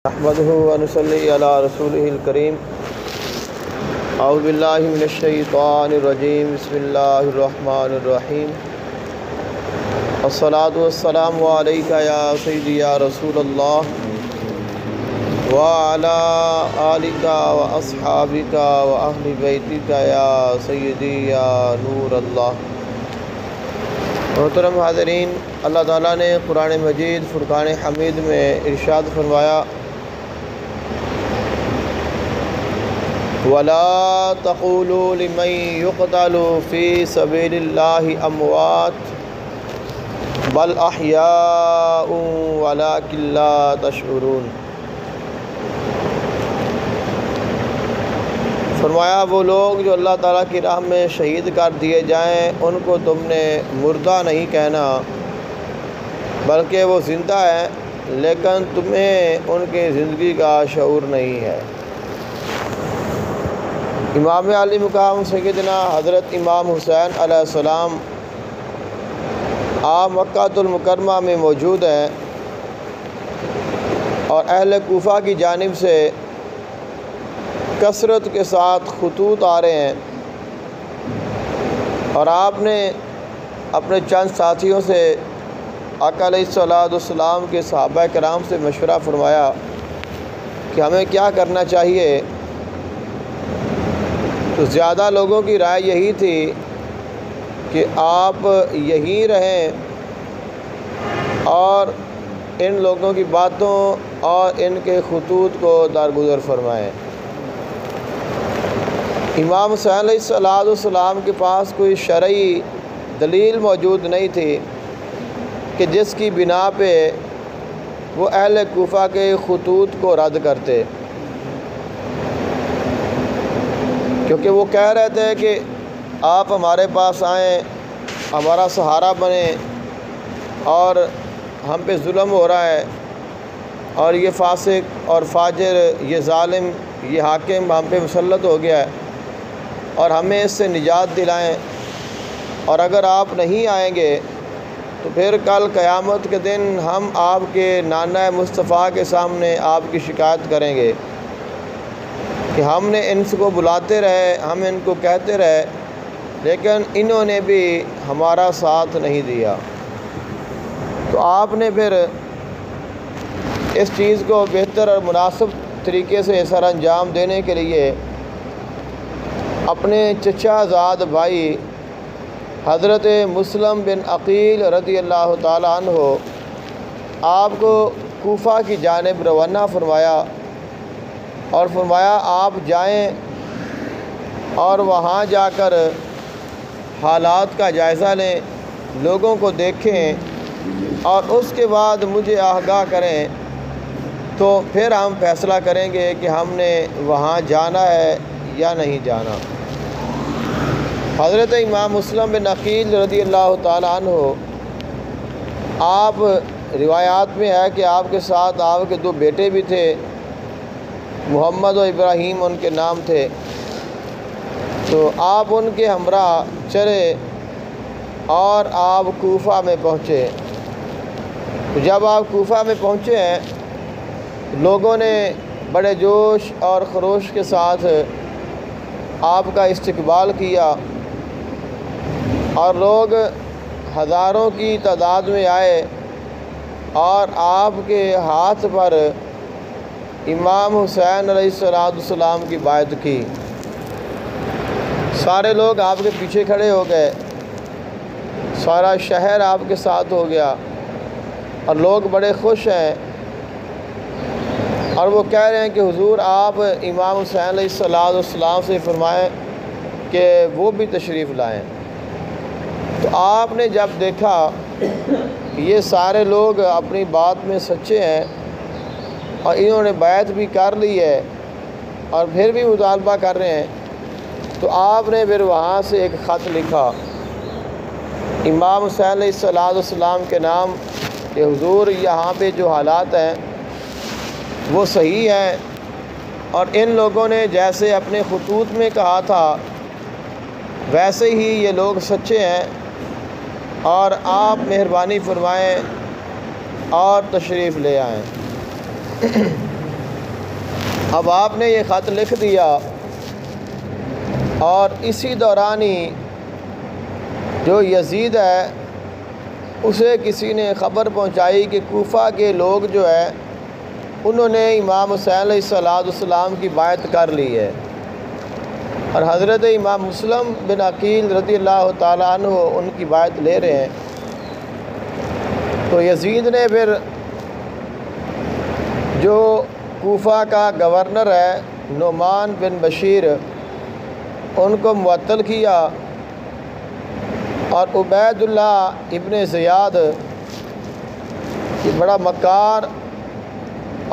نحمده ونصلي على رسوله الكريم اعوذ باللہ من الشیطان الرجیم بسم اللہ الرحمن الرحیم الصلاۃ والسلام علیک یا سیدی یا رسول اللہ وعلی آلک واصحابک واہل بیتک یا سیدی یا نور اللہ۔ محترم حاضرین، اللہ تعالیٰ نے قرآن مجید فرقان حمید میں ارشاد فرمایا وَلَا تَقُولُوا لِمَن يُقْتَلُ فِي سَبِيلِ اللَّهِ أَمْوَاتٌ بَلْ أَحْيَاءٌ وَلَكِن لَّا تَشْعُرُونَ۔ فرمایا وہ لوگ جو اللہ تعالیٰ کی راہ میں شہید کر دیے جائیں ان کو تم نے مردہ نہیں کہنا، بلکہ وہ زندہ ہیں لیکن تمہیں ان کی زندگی کا شعور نہیں ہے۔ امام علی مقام سیدنا حضرت امام حسین علیہ السلام آپ مکہ المکرمہ میں موجود ہیں اور اہل کوفہ کی جانب سے کثرت کے ساتھ خطوط آ رہے ہیں، اور آپ نے اپنے چند ساتھیوں سے آقا علیہ الصلوۃ والسلام کے صحابہ کرام سے مشورہ فرمایا کہ ہمیں کیا کرنا چاہیے۔ تو زیادہ لوگوں کی رائے یہی تھی کہ آپ یہیں رہیں اور ان لوگوں کی باتوں اور ان کے خطوط کو درگزر فرمائیں۔ امام حسین علیہ السلام کے پاس کوئی شرعی دلیل موجود نہیں تھی کہ جس کی بنا پہ وہ اہل کوفہ کے خطوط کو رد کرتے، کیونکہ وہ کہہ رہے تھے کہ آپ ہمارے پاس آئیں، ہمارا سہارا بنیں، اور ہم پہ ظلم ہو رہا ہے اور یہ فاسق اور فاجر، یہ ظالم، یہ حاکم ہم پہ مسلط ہو گیا ہے اور ہمیں اس سے نجات دلائیں، اور اگر آپ نہیں آئیں گے تو پھر کل قیامت کے دن ہم آپ کے نانہ مصطفیٰ کے سامنے آپ کی شکایت کریں گے کہ ہم نے ان کو بلاتے رہے، ہم ان کو کہتے رہے، لیکن انہوں نے بھی ہمارا ساتھ نہیں دیا۔ تو آپ نے پھر اس چیز کو بہتر اور مناسب طریقے سے سر انجام دینے کے لیے اپنے چچا زاد بھائی حضرت مسلم بن عقیل رضی اللہ تعالیٰ عنہ آپ کو کوفہ کی جانب روانہ فرمایا اور فرمایا آپ جائیں اور وہاں جا کر حالات کا جائزہ لیں، لوگوں کو دیکھیں اور اس کے بعد مجھے آگاہ کریں، تو پھر ہم فیصلہ کریں گے کہ ہم نے وہاں جانا ہے یا نہیں جانا۔ حضرت امام مسلم بن عقیل رضی اللہ تعالیٰ عنہ آپ روایات میں ہے کہ آپ کے ساتھ آپ کے دو بیٹے بھی تھے، محمد و ابراہیم ان کے نام تھے، تو آپ ان کے ہمراہ چلے اور آپ کوفہ میں پہنچے۔ تو جب آپ کوفہ میں پہنچے ہیں لوگوں نے بڑے جوش اور خروش کے ساتھ آپ کا استقبال کیا اور لوگ ہزاروں کی تعداد میں آئے اور آپ کے ہاتھ پر امام حسین علیہ السلام کی بیعت کی۔ سارے لوگ آپ کے پیچھے کھڑے ہو گئے، سارا شہر آپ کے ساتھ ہو گیا اور لوگ بڑے خوش ہیں، اور وہ کہہ رہے ہیں کہ حضور آپ امام حسین علیہ السلام سے فرمائیں کہ وہ بھی تشریف لائیں۔ تو آپ نے جب دیکھا کہ یہ سارے لوگ اپنی بات میں سچے ہیں اور انہوں نے بیعت بھی کر لی ہے اور پھر بھی مطالبہ کر رہے ہیں، تو آپ نے پھر وہاں سے ایک خط لکھا امام حسین علیہ السلام کے نام کہ حضور یہاں پہ جو حالات ہیں وہ صحیح ہیں، اور ان لوگوں نے جیسے اپنے خطوط میں کہا تھا ویسے ہی یہ لوگ سچے ہیں، اور آپ مہربانی فرمائیں اور تشریف لے آئیں۔ اب آپ نے یہ خط لکھ دیا اور اسی دوران ہی جو یزید ہے اسے کسی نے خبر پہنچائی کہ کوفہ کے لوگ جو ہے انہوں نے امام حسین علیہ السلام کی بیعت کر لی ہے، اور حضرت امام مسلم بن عقیل رضی اللہ تعالیٰ عنہ ان کی بیعت لے رہے ہیں۔ تو یزید نے پھر جو کوفہ کا گورنر ہے نعمان بن بشیر ان کو معطل کیا، اور عبید اللہ ابن زیاد یہ بڑا مکار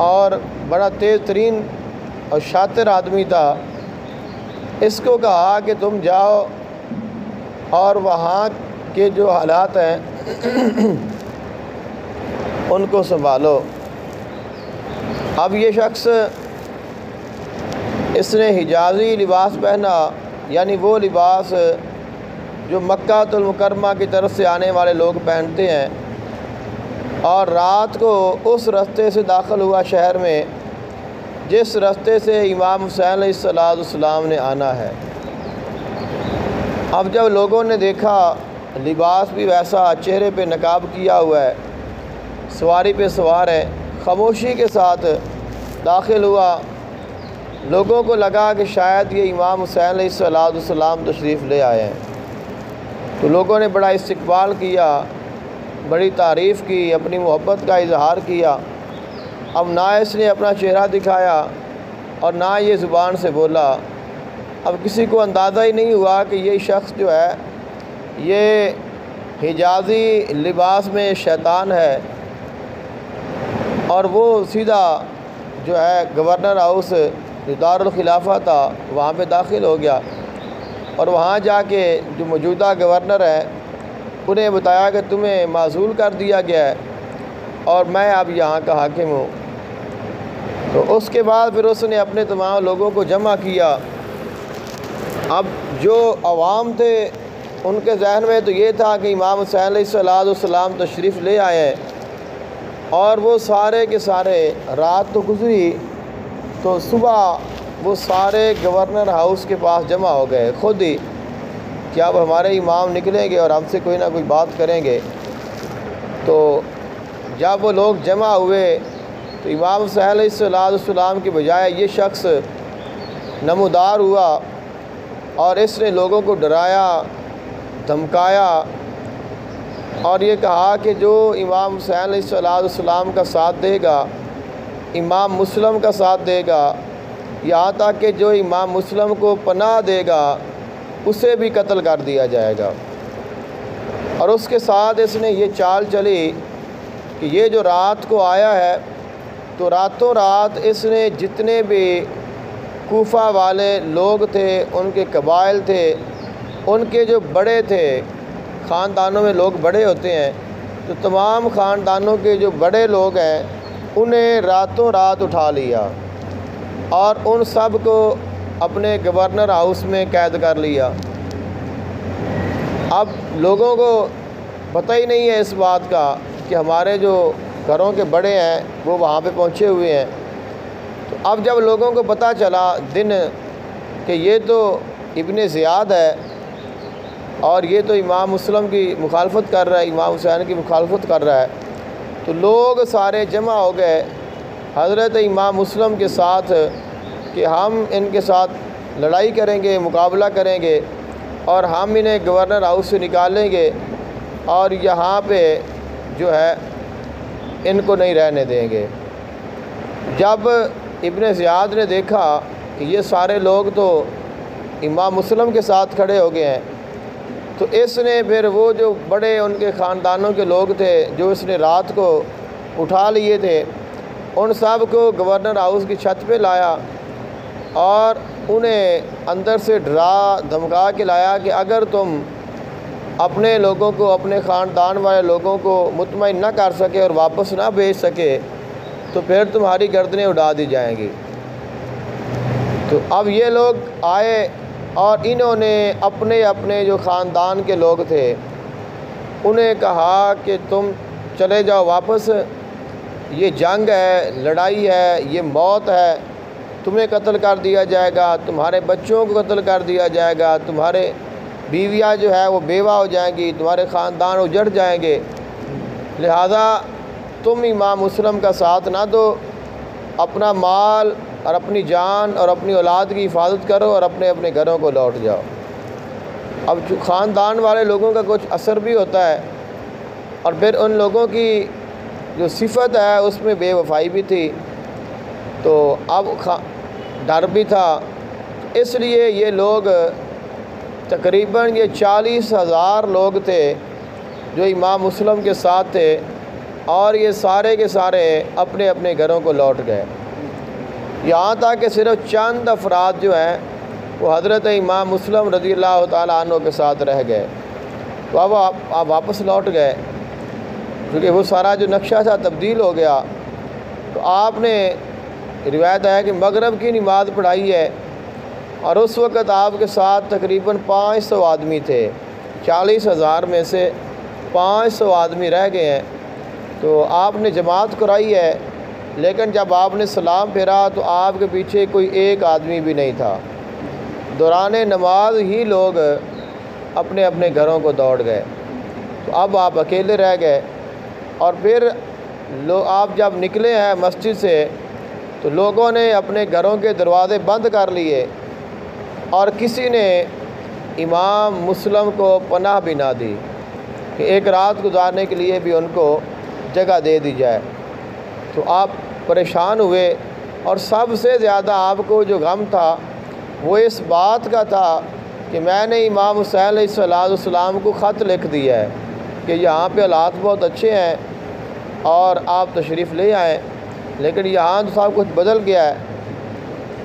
اور بڑا تیز ترین اور شاطر آدمی تھا، اس کو کہا کہ تم جاؤ اور وہاں کے جو حالات ہیں ان کو سنبھالو۔ اب یہ شخص اس نے حجازی لباس پہنا، یعنی وہ لباس جو مکہ المکرمہ کی طرف سے آنے والے لوگ پہنتے ہیں، اور رات کو اس رستے سے داخل ہوا شہر میں جس رستے سے امام حسین علیہ السلام نے آنا ہے۔ اب جب لوگوں نے دیکھا لباس بھی ویسا، چہرے پہ نقاب کیا ہوا ہے، سواری پہ سوار ہے، خاموشی کے ساتھ داخل ہوا، لوگوں کو لگا کہ شاید یہ امام حسین علیہ السلام تشریف لے آئے ہیں، تو لوگوں نے بڑا استقبال کیا، بڑی تعریف کی، اپنی محبت کا اظہار کیا۔ اب نہ اس نے اپنا چہرہ دکھایا اور نہ یہ زبان سے بولا۔ اب کسی کو اندازہ ہی نہیں ہوا کہ یہ شخص جو ہے یہ حجازی لباس میں شیطان ہے، اور وہ سیدھا جو ہے گورنر ہاؤس جو دارالخلافہ تھا وہاں پہ داخل ہو گیا، اور وہاں جا کے جو موجودہ گورنر ہے انہیں بتایا کہ تمہیں معزول کر دیا گیا ہے اور میں اب یہاں کا حاکم ہوں۔ تو اس کے بعد پھر اس نے اپنے تمام لوگوں کو جمع کیا۔ اب جو عوام تھے ان کے ذہن میں تو یہ تھا کہ امام حسین علیہ السلام تشریف لے آئے ہیں، اور وہ سارے کے سارے رات تو گزری، تو صبح وہ سارے گورنر ہاؤس کے پاس جمع ہو گئے خود ہی کہ اب ہمارے امام نکلیں گے اور ہم سے کوئی نہ کوئی بات کریں گے۔ تو جب وہ لوگ جمع ہوئے تو امام حسین علیہ السلام کی بجائے یہ شخص نمودار ہوا، اور اس نے لوگوں کو ڈرایا، دھمکایا، اور یہ کہا کہ جو امام حسین علیہ السلام کا ساتھ دے گا امام مسلم کا ساتھ دے گا، یہاں تک کہ جو امام مسلم کو پناہ دے گا اسے بھی قتل کر دیا جائے گا۔ اور اس کے ساتھ اس نے یہ چال چلی کہ یہ جو رات کو آیا ہے تو راتوں رات اس نے جتنے بھی کوفہ والے لوگ تھے، ان کے قبائل تھے، ان کے جو بڑے تھے، خاندانوں میں لوگ بڑے ہوتے ہیں، تو تمام خاندانوں کے جو بڑے لوگ ہیں انہیں راتوں رات اٹھا لیا اور ان سب کو اپنے گورنر ہاؤس میں قید کر لیا۔ اب لوگوں کو پتہ ہی نہیں ہے اس بات کا کہ ہمارے جو گھروں کے بڑے ہیں وہ وہاں پہ پہنچے ہوئے ہیں۔ تو اب جب لوگوں کو پتہ چلا دن کہ یہ تو ابن زیاد ہے اور یہ تو امام مسلم کی مخالفت کر رہا ہے، امام حسین کی مخالفت کر رہا ہے، تو لوگ سارے جمع ہو گئے حضرت امام مسلم کے ساتھ کہ ہم ان کے ساتھ لڑائی کریں گے، مقابلہ کریں گے، اور ہم انہیں گورنر ہاؤس سے نکالیں گے اور یہاں پہ جو ہے ان کو نہیں رہنے دیں گے۔ جب ابن زیاد نے دیکھا کہ یہ سارے لوگ تو امام مسلم کے ساتھ کھڑے ہو گئے ہیں، تو اس نے پھر وہ جو بڑے ان کے خاندانوں کے لوگ تھے جو اس نے رات کو اٹھا لیے تھے، ان سب کو گورنر ہاؤس کی چھت پہ لایا اور انہیں اندر سے ڈرا دھمکا کے لایا کہ اگر تم اپنے لوگوں کو، اپنے خاندان والے لوگوں کو مطمئن نہ کر سکے اور واپس نہ بھیج سکے تو پھر تمہاری گردنیں اڑا دی جائیں گی۔ تو اب یہ لوگ آئے اور انہوں نے اپنے اپنے جو خاندان کے لوگ تھے انہیں کہا کہ تم چلے جاؤ واپس، یہ جنگ ہے، لڑائی ہے، یہ موت ہے، تمہیں قتل کر دیا جائے گا، تمہارے بچوں کو قتل کر دیا جائے گا، تمہارے بیویاں جو ہے وہ بیوہ ہو جائیں گی، تمہارے خاندان اجڑ جائیں گے، لہذا تم امام مسلم کا ساتھ نہ دو، اپنا مال اور اپنی جان اور اپنی اولاد کی حفاظت کرو اور اپنے اپنے گھروں کو لوٹ جاؤ۔ اب جو خاندان والے لوگوں کا کچھ اثر بھی ہوتا ہے، اور پھر ان لوگوں کی جو صفت ہے اس میں بے وفائی بھی تھی، تو اب ڈر بھی تھا، اس لیے یہ لوگ تقریباً 40,000 لوگ تھے جو امام مسلم کے ساتھ تھے، اور یہ سارے کے سارے اپنے اپنے گھروں کو لوٹ گئے، یہاں تک کہ صرف چند افراد جو ہیں وہ حضرت امام مسلم رضی اللہ تعالیٰ عنہ کے ساتھ رہ گئے۔ تو اب آپ واپس لوٹ گئے کیونکہ وہ سارا جو نقشہ تھا تبدیل ہو گیا۔ تو آپ نے روایت ہے کہ مغرب کی نماز پڑھائی ہے، اور اس وقت آپ کے ساتھ تقریباً 500 آدمی تھے، 40,000 میں سے 500 آدمی رہ گئے ہیں۔ تو آپ نے جماعت کرائی ہے، لیکن جب آپ نے سلام پھیرا تو آپ کے پیچھے کوئی ایک آدمی بھی نہیں تھا، دوران نماز ہی لوگ اپنے اپنے گھروں کو دوڑ گئے۔ تو اب آپ اکیلے رہ گئے، اور پھر آپ جب نکلے ہیں مسجد سے تو لوگوں نے اپنے گھروں کے دروازے بند کر لیے، اور کسی نے امام مسلم کو پناہ بھی نہ دی کہ ایک رات گزارنے کے لیے بھی ان کو جگہ دے دی جائے۔ تو آپ پریشان ہوئے، اور سب سے زیادہ آپ کو جو غم تھا وہ اس بات کا تھا کہ میں نے امام حسین علیہ السلام کو خط لکھ دیا ہے کہ یہاں پہ حالات بہت اچھے ہیں اور آپ تشریف لے آئیں، لیکن یہاں تو سب کچھ بدل گیا ہے۔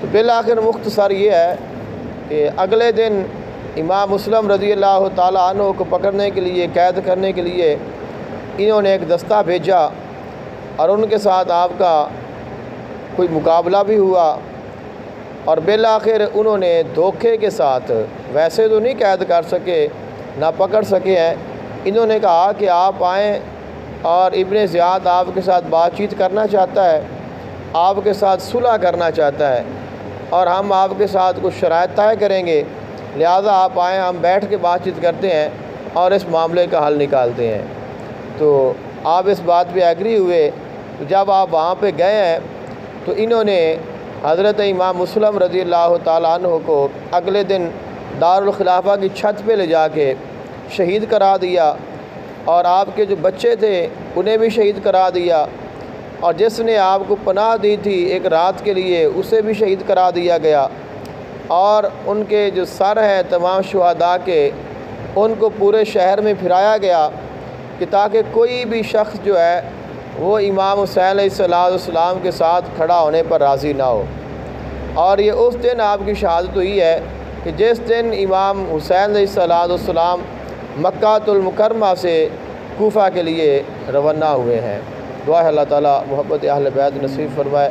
تو بالآخر مختصر یہ ہے کہ اگلے دن امام مسلم رضی اللہ تعالیٰ عنہ کو پکڑنے کے لیے، قید کرنے کے لیے انہوں نے ایک دستہ بھیجا، اور ان کے ساتھ آپ کا کوئی مقابلہ بھی ہوا، اور بالآخر انہوں نے دھوکے کے ساتھ، ویسے تو نہیں قید کر سکے، نہ پکڑ سکے ہیں، انہوں نے کہا کہ آپ آئیں، اور ابن زیاد آپ کے ساتھ بات چیت کرنا چاہتا ہے، آپ کے ساتھ صلح کرنا چاہتا ہے، اور ہم آپ کے ساتھ کچھ شرائط طے کریں گے، لہذا آپ آئیں، ہم بیٹھ کے بات چیت کرتے ہیں اور اس معاملے کا حل نکالتے ہیں۔ تو آپ اس بات پہ ایگری ہوئے۔ تو جب آپ وہاں پہ گئے ہیں تو انہوں نے حضرت امام مسلم رضی اللہ تعالیٰ عنہ کو اگلے دن دارالخلافہ کی چھت پہ لے جا کے شہید کرا دیا، اور آپ کے جو بچے تھے انہیں بھی شہید کرا دیا، اور جس نے آپ کو پناہ دی تھی ایک رات کے لیے اسے بھی شہید کرا دیا گیا، اور ان کے جو سر ہیں تمام شہداء کے ان کو پورے شہر میں پھرایا گیا کہ تاکہ کوئی بھی شخص جو ہے وہ امام حسین علیہ السلام کے ساتھ کھڑا ہونے پر راضی نہ ہو۔ اور یہ اس دن آپ کی شہادت ہوئی ہے کہ جس دن امام حسین علیہ السلام مکہ المکرمہ سے کوفہ کے لیے روانہ ہوئے ہیں۔ دعا ہے اللہ تعالیٰ محبت اہل بیت نصیب فرمائے۔